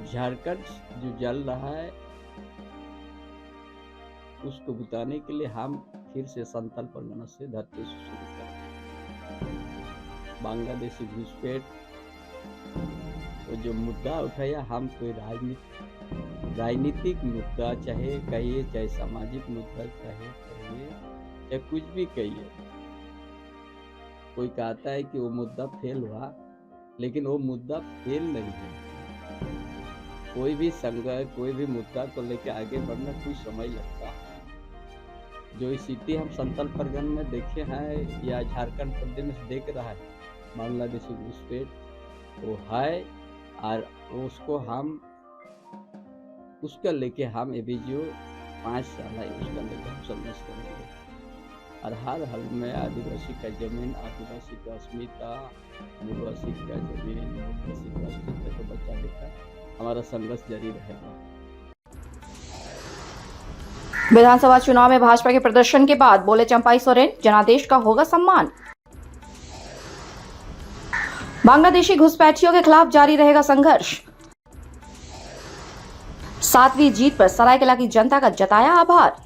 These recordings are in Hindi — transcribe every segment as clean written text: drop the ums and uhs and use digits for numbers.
झारखंड जो जल रहा है उसको बुताने के लिए हम फिर से संथाल परगना से धरती से शुरू करें। बांग्लादेशी घुसपैठ वो जो मुद्दा उठाया, हम कोई राजनीतिक मुद्दा चाहे कहिए, चाहे सामाजिक मुद्दा चाहे कहिए, चाहे कुछ भी कहिए, कोई कहता है कि वो मुद्दा फेल हुआ, लेकिन वो मुद्दा फेल नहीं है। कोई भी संघर्ष, कोई भी मुद्दा को लेकर आगे बढ़ना कुछ समय लगता है। जो स्थिति हम संथाल परगना में देखे हैं या झारखंड प्रदेश में देख रहा है, बांग्लादेशी घुसपैठ वो है, और उसका लेके हम अभी जो 5 साल है उसका लेके हम संघर्ष करेंगे। और हर हाल में आदिवासी का जमीन, आदिवासी का अस्मिता, आदिवासी का जमीन, आदिवासी का अस्तित्व को बचाने का हमारा संघर्ष जारी रहेगा। विधानसभा चुनाव में भाजपा के प्रदर्शन के बाद बोले चंपाई सोरेन, जनादेश का होगा सम्मान। बांग्लादेशी घुसपैठियों के खिलाफ जारी रहेगा संघर्ष। 7वीं जीत पर सरायकेला की जनता का जताया आभार।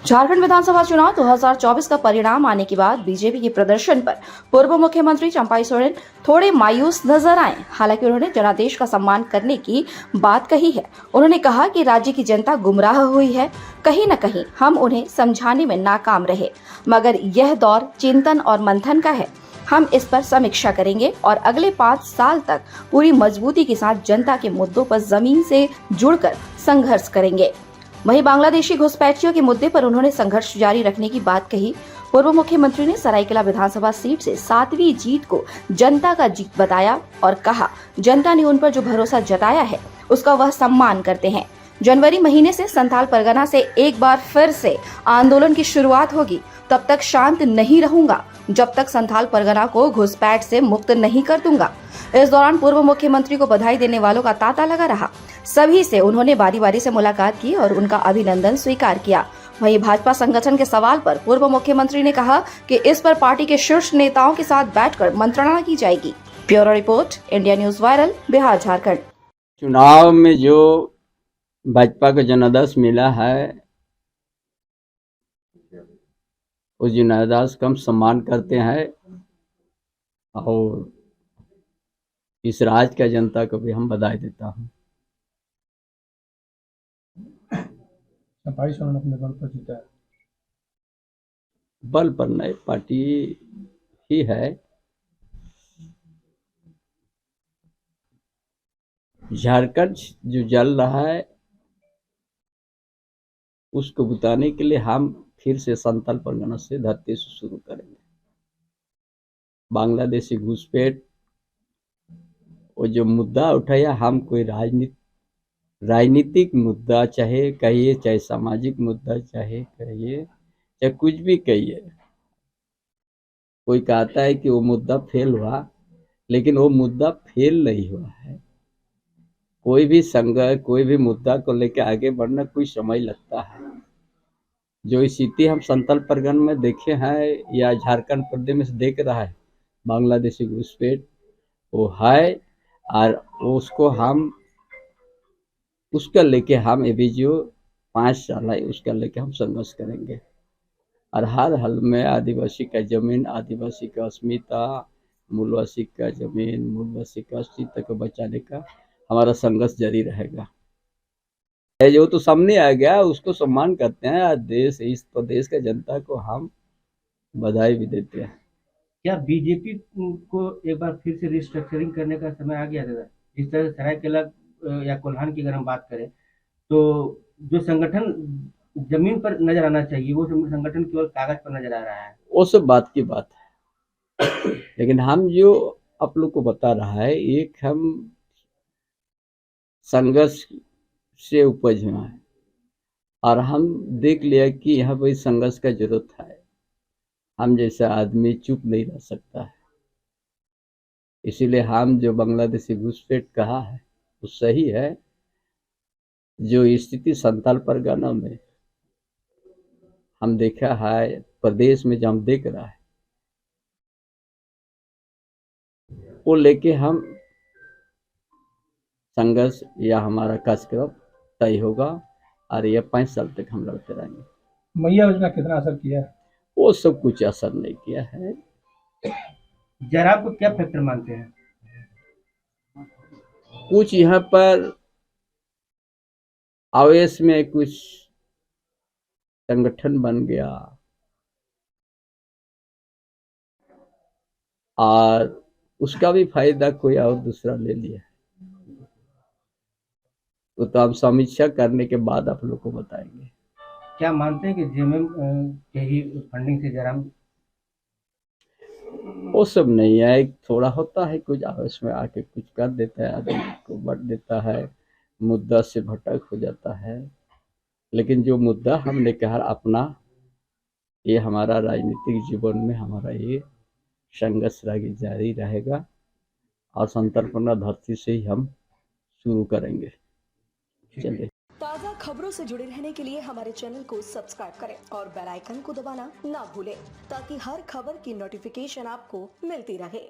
झारखंड विधानसभा चुनाव 2024 का परिणाम आने के बाद बीजेपी के प्रदर्शन पर पूर्व मुख्यमंत्री चंपाई सोरेन थोड़े मायूस नजर आए। हालांकि उन्होंने जनादेश का सम्मान करने की बात कही है। उन्होंने कहा कि राज्य की जनता गुमराह हुई है, कहीं न कहीं हम उन्हें समझाने में नाकाम रहे, मगर यह दौर चिंतन और मंथन का है। हम इस पर समीक्षा करेंगे और अगले 5 साल तक पूरी मजबूती के साथ जनता के मुद्दों पर जमीन से जुड़कर संघर्ष करेंगे। वहीं बांग्लादेशी घुसपैठियों के मुद्दे पर उन्होंने संघर्ष जारी रखने की बात कही। पूर्व मुख्यमंत्री ने सरायकेला विधानसभा सीट से 7वीं जीत को जनता का जीत बताया और कहा, जनता ने उन पर जो भरोसा जताया है उसका वह सम्मान करते हैं। जनवरी महीने से संथाल परगना से एक बार फिर से आंदोलन की शुरुआत होगी। तब तक शांत नहीं रहूंगा जब तक संथाल परगना को घुसपैठ से मुक्त नहीं कर दूंगा। इस दौरान पूर्व मुख्यमंत्री को बधाई देने वालों का तांता लगा रहा। सभी से उन्होंने बारी बारी से मुलाकात की और उनका अभिनंदन स्वीकार किया। वहीं भाजपा संगठन के सवाल पर पूर्व मुख्यमंत्री ने कहा कि इस पर पार्टी के शीर्ष नेताओं के साथ बैठकर मंत्रणा की जाएगी। Bureau report, India news viral, Bihar Jharkhand. चुनाव में जो भाजपा को जनादेश मिला है, उस जनादेश का हम सम्मान करते हैं और इस राज्य का जनता को भी हम बधाई देता हूँ। चंपाई सोरेन अपने बल पर जीता है। बल पर नहीं, पार्टी ही है। झारखंड जो जल रहा है उसको बुताने के लिए हम फिर से संथाल परगना से धरती से शुरू करेंगे। बांग्लादेशी घुसपैठ वो जो मुद्दा उठाया, हम कोई राजनीतिक मुद्दा चाहे कहिए, चाहे सामाजिक मुद्दा चाहे कहिए, चाहे कुछ भी कहिए, कोई कहता है कि वो मुद्दा फेल हुआ, लेकिन वो मुद्दा फेल नहीं हुआ है। कोई भी संघर्ष, कोई भी मुद्दा को लेकर आगे बढ़ना कुछ समय लगता है। जो स्थिति हम संथाल परगना में देखे हैं या झारखंड प्रदेश में देख रहा है, बांग्लादेशी घुसपैठ वो है, और उसका लेके हम अभी जो 5 साल है उसका लेके हम संघर्ष करेंगे। और हर हाल में आदिवासी का जमीन, आदिवासी का अस्मिता, मूलवासी का जमीन, मूलवासी का अस्तित्व को बचाने का हमारा संघर्ष जारी रहेगा। जो तो सामने आ गया उसको सम्मान करते हैं। देश, इस प्रदेश का जनता को हम बधाई भी देते हैं। क्या बीजेपी को एक बार फिर से रिस्ट्रक्चरिंग करने का समय आ गया था? जिस तरह सरायकेला या कोल्हान की अगर हम बात करें तो जो संगठन जमीन पर नजर आना चाहिए वो संगठन केवल कागज पर नजर आ रहा है। वो सब बात की बात है, लेकिन हम जो आप लोग को बता रहा है, एक हम संघर्ष से उपज हुआ है और हम देख लिया कि यहाँ पर संघर्ष का जरूरत है। हम जैसा आदमी चुप नहीं रह सकता है, इसीलिए हम जो बांग्लादेशी घुसपैठ कहा है वो सही है। जो स्थिति संथाल परगना में हम देखा है, प्रदेश में जो हम देख रहा है, वो लेके हम संघर्ष या हमारा कार्यक्रम तय होगा और ये 5 साल तक हम लड़ते रहेंगे। मैया योजना कितना असर किया है? वो सब कुछ असर नहीं किया है। जयराम को क्या फैक्टर मानते हैं? कुछ यहाँ पर आवेश में कुछ संगठन बन गया और उसका भी फायदा कोई और दूसरा ले लिया। तो हम समीक्षा करने के बाद आप लोग को बताएंगे। क्या मानते हैं कि जेएमएम के ही फंडिंग से जयराम? वो सब नहीं है, थोड़ा होता है कुछ आवेश में आके कुछ कर देता है, आदमी को बढ़ देता है, मुद्दा से भटक हो जाता है। लेकिन जो मुद्दा हमने कहा अपना, ये हमारा राजनीतिक जीवन में हमारा ये संघर्ष जारी रहेगा और संतर्पणा धरती से ही हम शुरू करेंगे। चलिए, ताज़ा खबरों से जुड़े रहने के लिए हमारे चैनल को सब्सक्राइब करें और बेल आइकन को दबाना ना भूलें ताकि हर खबर की नोटिफिकेशन आपको मिलती रहे।